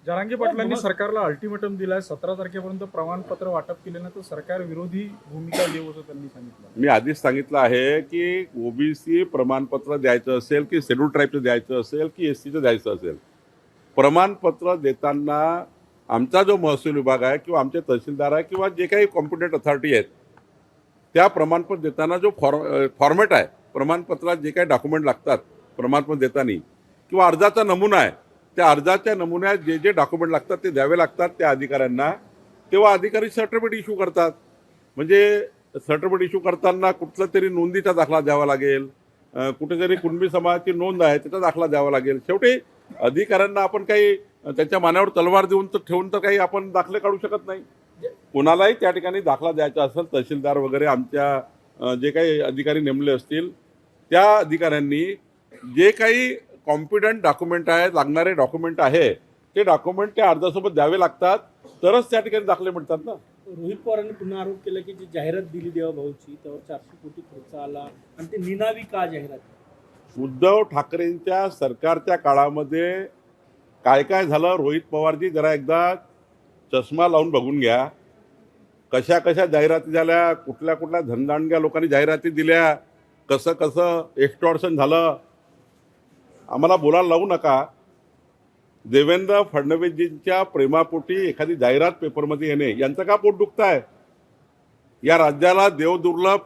जरांगे पाटलांनी सरकारला अल्टिमेटम दिलाय 17 तारखेपर्यंत प्रमाणपत्र वाटप केले ना तर सरकार विरोधी भूमिका घेऊ असं त्यांनी सांगितलं। मी आधीच सांगितलं आहे की ओबीसी प्रमाणपत्र द्यायचं असेल की शेड्यूल ट्राईबचं द्यायचं असेल की एससीचं द्यायचं असेल, प्रमाणपत्र देताना आमचा जो महसूल विभाग आहे किंवा आमचे तहसीलदार आहे किंवा जे काही कॉम्पिटंट अथॉरिटी आहेत त्या प्रमाणपत्र देताना जो फॉर्मॅट आहे, प्रमाणपत्रात जे काही डॉक्युमेंट लागतात प्रमाणपत्र देताना किंवा अर्जाचा नमुना आहे, त्या अर्जाच्या नमुन्यात जे जे डॉक्युमेंट लागतात ते द्यावे लागतात त्या अधिकाऱ्यांना, तेव्हा अधिकारी सर्टिफिकेट इश्यू करतात। म्हणजे सर्टिफिकेट इश्यू करताना कुठला तरी नोंदीचा दाखला द्यावा लागेल, कुठेतरी कुणबी समाजाची नोंद आहे त्याचा दाखला द्यावा लागेल। शेवटी अधिकाऱ्यांना आपण काही त्यांच्या मानावर तलवार देऊन तर ठेवून तर काही आपण दाखले काढू शकत नाही। कोणालाही त्या ठिकाणी दाखला द्यायचा असेल, तहसीलदार वगैरे आमच्या जे काही अधिकारी नेमले असतील त्या अधिकाऱ्यांनी जे काही कॉम्पिटंट डॉक्युमेंट आहे, लागणारे डॉक्युमेंट आहे ते डॉक्युमेंट त्या अर्जासोबत द्यावे लागतात, तरच त्या ठिकाणी दाखले मिळतात ना। रोहित पवारांनी पुन्हा आरोप केला की जी जाहिरात दिली देवाभाऊची त्यावर 400 कोटी खर्च आला आणि ते निनावी का जाहिरात। उद्धव ठाकरेंच्या सरकारच्या काळामध्ये काय काय झालं रोहित पवारजी जरा एकदा चष्मा लावून बघून घ्या। कशा कशा जाहिराती झाल्या, कुठल्या कुठल्या धनदांडग्या लोकांनी जाहिराती दिल्या, कसं कसं एक्स्टॉर्शन झालं, आम्हाला बोलायला लावू नका। देवेंद्र फडणवीसजींच्या प्रेमापोटी एखादी जाहिरात पेपरमध्ये येणे यांचं का पोट दुखत आहे? या राज्याला देवदुर्लभ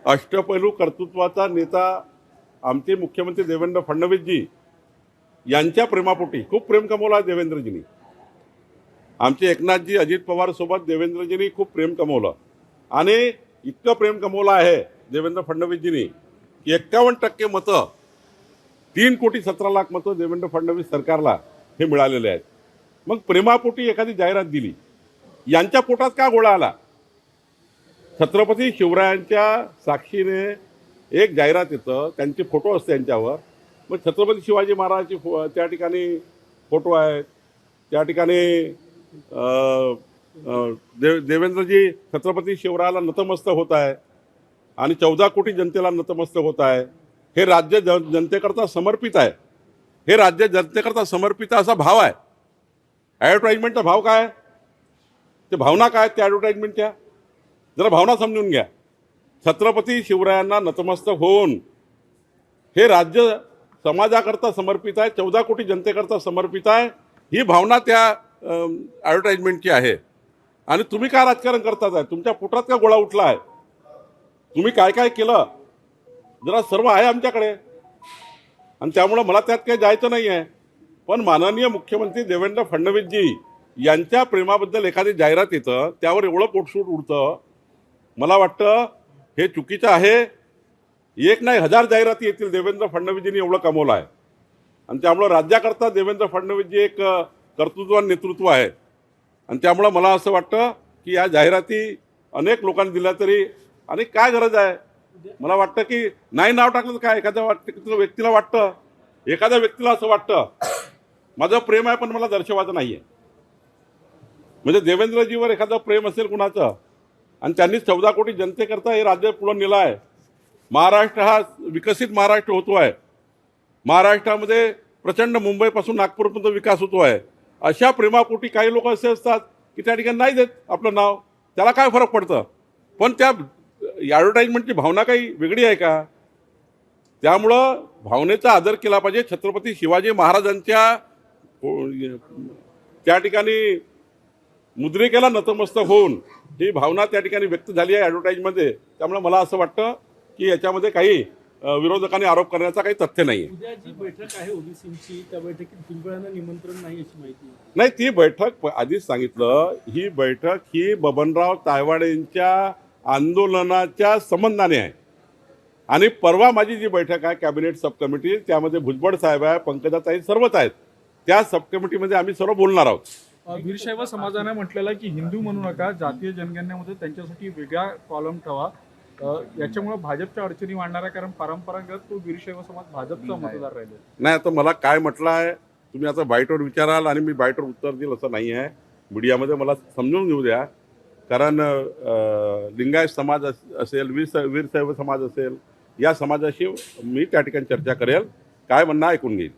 अष्टपैलू कर्तृत्वाचा नेता आमचे मुख्यमंत्री देवेंद्र फडणवीसजी यांच्या प्रेमापोटी खूप प्रेम कमवलं आहे देवेंद्रजींनी। आमचे एकनाथजी अजित पवार सोबत देवेंद्रजींनी खूप प्रेम कमवलं आणि इतकं प्रेम कमवलं आहे देवेंद्र फडणवीसजींनी की 51% मतं, 3,17,00,000 मतं देवेंद्र फडणवीस सरकारला हे मिळालेले आहेत। मग प्रेमापोटी एखादी जाहिरात दिली, यांच्या पोटात का गोळा आला? छत्रपती शिवरायांच्या साक्षीने एक जाहिरात येतं, त्यांचे फोटो असते यांच्यावर, मग छत्रपती शिवाजी महाराजांची त्या ठिकाणी फोटो आहेत, त्या ठिकाणी देवेंद्रजी छत्रपती शिवरायाला नतमस्तक होत आहे आणि 14 कोटी जनतेला नतमस्तक होत आहे। हे राज्य जनतेकरता समर्पित आहे, हे राज्य जनतेकरता समर्पित असा भाव आहे। ॲडव्हर्टाइजमेंटचा भाव काय, ते भावना काय त्या ॲडव्हर्टाइजमेंटच्या, जरा भावना समजून घ्या। छत्रपती शिवरायांना नतमस्तक होऊन हे राज्य समाजाकरता समर्पित आहे, 14 कोटी जनतेकरता समर्पित आहे, ही भावना त्या ॲडव्हर्टाइजमेंटची आहे। आणि तुम्ही काय राजकारण करतात आहे? तुमच्या पोटात का गोळा उठला आहे? तुम्ही काय काय केलं जरा सर्व आहे आमच्याकडे आणि त्यामुळं मला त्यात काही जायचं नाही आहे। पण माननीय मुख्यमंत्री देवेंद्र फडणवीसजी यांच्या प्रेमाबद्दल एखादी जाहिरात येतं, त्यावर एवढं पोटसूट उडतं, मला वाटतं हे चुकीचं आहे। एक नाही 1000 जाहिराती येतील, देवेंद्र फडणवीसजींनी एवढं कमवलं आहे आणि त्यामुळं राज्याकरता देवेंद्र फडणवीसजी एक कर्तृत्वान नेतृत्व आहे आणि त्यामुळं मला असं वाटतं की या जाहिराती अनेक लोकांनी दिल्या तरी आणि काय गरज आहे? मला वाटतं की नाही नाव टाकलं तर काय, एखाद्या व्यक्तीला वाटतं, एखाद्या व्यक्तीला असं वाटतं माझं प्रेम आहे पण मला दर्शवायचं नाही आहे। म्हणजे देवेंद्रजीवर एखादं प्रेम असेल कुणाचं आणि त्यांनी 14 कोटी जनतेकरता हे राज्य पुढे नेलं आहे, महाराष्ट्र हा विकसित महाराष्ट्र होतो आहे, महाराष्ट्रामध्ये प्रचंड मुंबईपासून नागपूरपर्यंत विकास होतो आहे, अशा प्रेमापोटी काही लोक असे असतात की त्या ठिकाणी नाही देत आपलं नाव, त्याला काय फरक पडतं? पण त्या ॲडव्हर्टाइजमेंटची भावना काही वेगळी आहे का? त्यामुळं भावनेचा आदर केला पाहिजे। छत्रपती शिवाजी महाराजांच्या त्या ठिकाणी मुद्रिकेला नतमस्तक होऊन ही भावना त्या ठिकाणी व्यक्त झाली आहे ॲडव्हर्टाइजमध्ये। त्यामुळे मला असं वाटतं की याच्यामध्ये काही विरोधकांनी आरोप करण्याचा काही तथ्य नाही आहे। उद्या जी बैठक आहे ओबीसीची त्या बैठकीत भुजबळांना निमंत्रण नाही अशी माहिती नाही, ती बैठक आधीच सांगितलं, ही बैठक ही बबनराव तायवाडेंच्या आंदोलनाच्या संबंधाने आहे आणि परवा माझी जी बैठक आहे कॅबिनेट सब कमिटी, त्यामध्ये भुजबळ साहेब आहे, पंकजाताई सर्वच आहेत, त्या सब कमिटीमध्ये आम्ही सर्व बोलणार आहोत। वीरशैव समाजाने म्हटलेलं की हिंदू म्हणू नका, जातीय जनगणनेमध्ये त्यांच्यासाठी वेगळा कॉलम ठेवा, याच्यामुळे भाजपच्या अडचणी वाढणार आहे, कारण परंपरागत तो वीरशैव समाज भाजपचा मतदार राहिले। नाही, आता मला काय म्हटलं आहे तुम्ही आता बाईटवर विचाराल आणि मी बाईटवर उत्तर देईल असं नाही आहे। मीडियामध्ये मला समजून घेऊ द्या, कारण लिंगायत समाज असेल, वीरशैव समाज असेल, या समाजाशी मी त्या ठिकाणी चर्चा करेल, काय म्हणणं ऐकून घेईल।